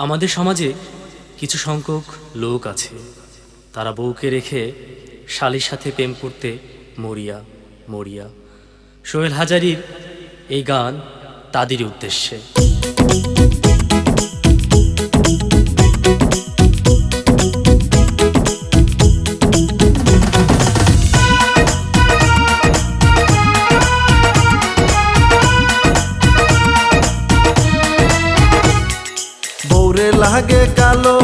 আমাদের সমাজে কিছু সংখ্যক লোক আছে, তারা বউকে রেখে শালীর সাথে প্রেম করতে মরিয়া মরিয়া। সোহেল হাজারীর এই গান তাদেরই উদ্দেশ্যে। বউরে লাগে কালো,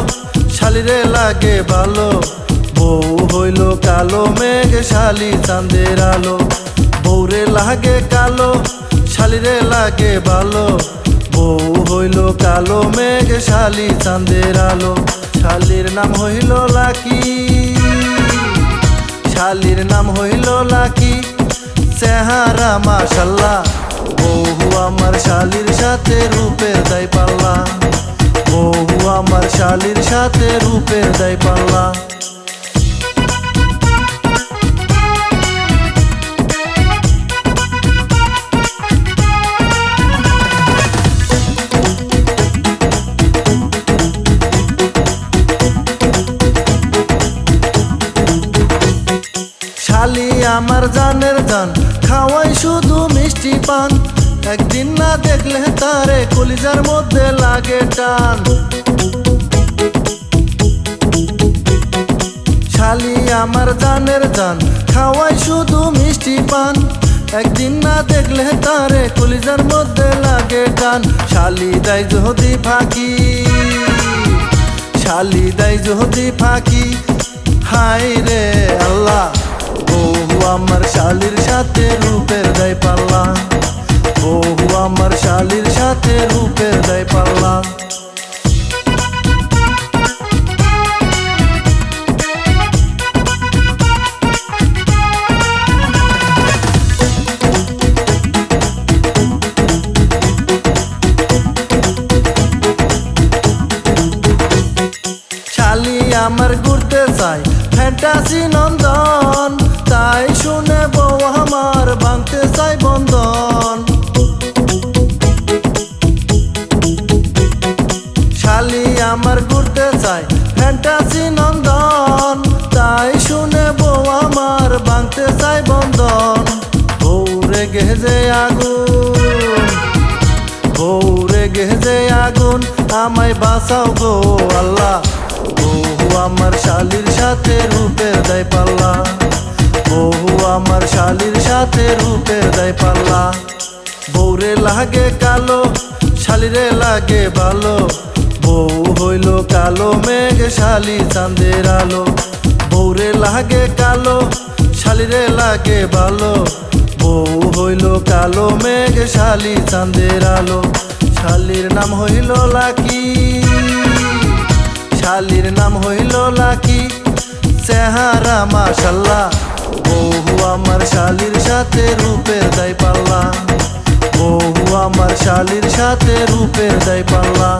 শালিরে লাগে ভালো। বউ হইল কালো মেঘ, শালি চাঁদের আলো। বউরে লাগে কালো, শালিরে লাগে ভালো। বউ হইল কালো মেঘ, শালি চাঁদের আলো। শালির নাম হইল লাকি, শালির নাম হইল লাকি। চেহারা মাশাল্লাহ, বউ আমার শালির সাথে রূপের দায় পাল্লা। বউ আমার শালির সাথে রূপের দায় পাল্লা। শালি আমার জানের জান, খাওয়াই শুধু মিষ্টি পান। একদিন না দেখলে তারে কলিজার মধ্যে লাগে টান। শালি আমার জানের জান, খাওয়াই শুধু মিষ্টি পান। একদিন না দেখলে তারে কলিজার মধ্যে লাগে টান। শালি দেয় যদি ফাঁকি, শালি দেয় যদি ফাঁকি। হায় রে আল্লাহ, বউ আমার শালির সাথে রূপের দায় পাল্লা। বউ আমার শালির সাথে রূপের দায় পাল্লা। শালি আমার ঘুরতে চাই ফ্যান্টাসি নন্দন, তাই শুনে বউ আমার ভাঙতে চাই বন্ধন। শালি আমার ঘুরতে চাই ফ্যান্টাসি নন্দন, তাই শুনে বউ আমার ভাঙতে চাই বন্ধন। বউরে গেজে আগুন, বউরে গেজে আগুন, আমায় বাঁচাও গো আল্লাহ। বউ আমার শালির সাথে রূপের দায় পাল্লা। বউ আমার শালির সাথে রূপের দায় পাল্লা। বউরে লাগে কালো, শালিরে লাগে ভালো। বউ হইল কালো মেঘ, শালি চাঁদের আলো। বউরে লাগে কালো, শালিরে লাগে ভালো। বউ হইল কালো মেঘ, শালি চাঁদের আলো। শালির নাম হইল লাকি, শালির নাম হইল লাকি। চেহারা মাশাল্লাহ, বউ আমার শালির সাথে রূপের দায় পাল্লা। বউ আমার শালির সাথে রূপের দায় পাল্লা।